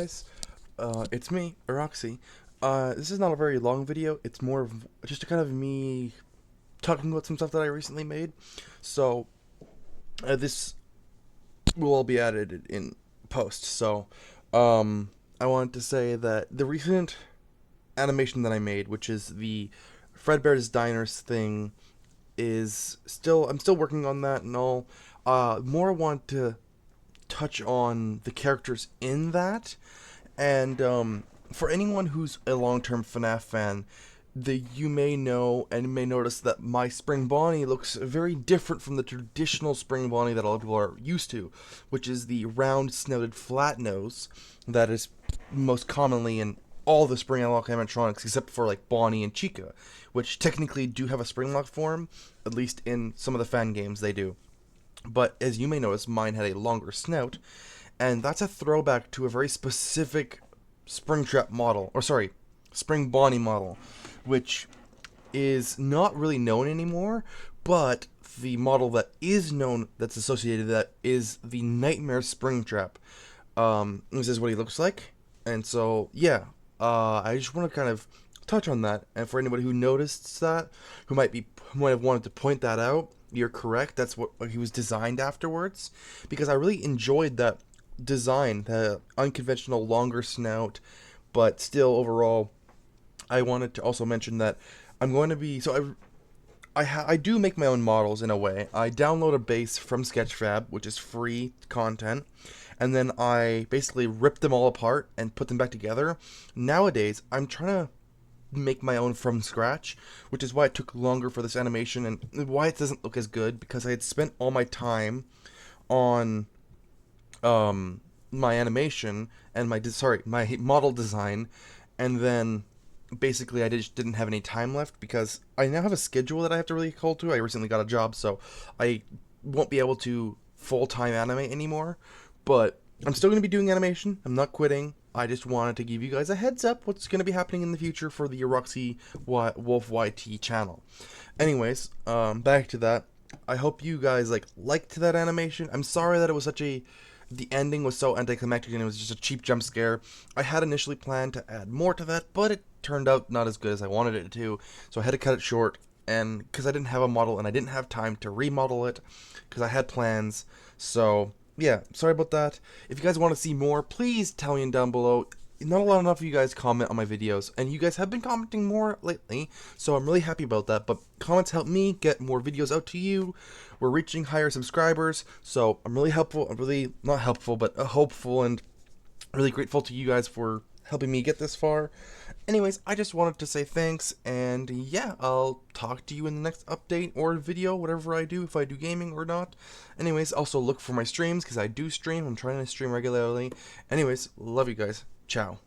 guys, it's me, Erroxxy. This is not a very long video, it's more of just a kind of me talking about some stuff that I recently made. So, this will all be added in post. So, I wanted to say that the recent animation that I made, which is the Fredbear's Diners thing, I'm still working on that and all. More want to touch on the characters in that. And for anyone who's a long-term FNAF fan, you may know and may notice that my Spring Bonnie looks very different from the traditional Spring Bonnie that a lot of people are used to, which is the round-snouted flat nose that is most commonly in all the Spring Unlock animatronics except for like Bonnie and Chica, which technically do have a Spring Lock form, at least in some of the fan games they do. But as you may notice, mine had a longer snout, and that's a throwback to a very specific Springtrap model, or sorry, Spring Bonnie model, which is not really known anymore, but the model that is known that's associated with that is the Nightmare Springtrap. This is what he looks like, and so, yeah, I just want to kind of touch on that, and for anybody who noticed that, who might have wanted to point that out, you're correct, that's what he was designed afterwards, because I really enjoyed that design, the unconventional longer snout, but still overall, I wanted to also mention that I'm going to be, so I do make my own models in a way. I download a base from Sketchfab, which is free content, and then I basically rip them all apart and put them back together. Nowadays, I'm trying to make my own from scratch, which is why it took longer for this animation and why it doesn't look as good, because I had spent all my time on my animation and my model design, and then basically I just didn't have any time left because I now have a schedule that I have to really hold to. I recently got a job, so I won't be able to full-time animate anymore, but I'm still going to be doing animation. I'm not quitting. I just wanted to give you guys a heads up what's going to be happening in the future for the Erroxxy-Wolf YT channel. Anyways, back to that. I hope you guys liked that animation. I'm sorry that it was the ending was so anticlimactic and it was just a cheap jump scare. I had initially planned to add more to that, but it turned out not as good as I wanted it to, so I had to cut it short, and because I didn't have a model and I didn't have time to remodel it, because I had plans, so yeah, sorry about that. If you guys want to see more, please tell me down below. Not enough of you guys comment on my videos, and you guys have been commenting more lately, so I'm really happy about that, but comments help me get more videos out to you. We're reaching higher subscribers, so I'm really not helpful, but hopeful and really grateful to you guys for helping me get this far. Anyways, I just wanted to say thanks, and yeah, I'll talk to you in the next update or video, whatever I do, if I do gaming or not. Anyways, also look for my streams, because I do stream. I'm trying to stream regularly. Anyways, love you guys. Ciao.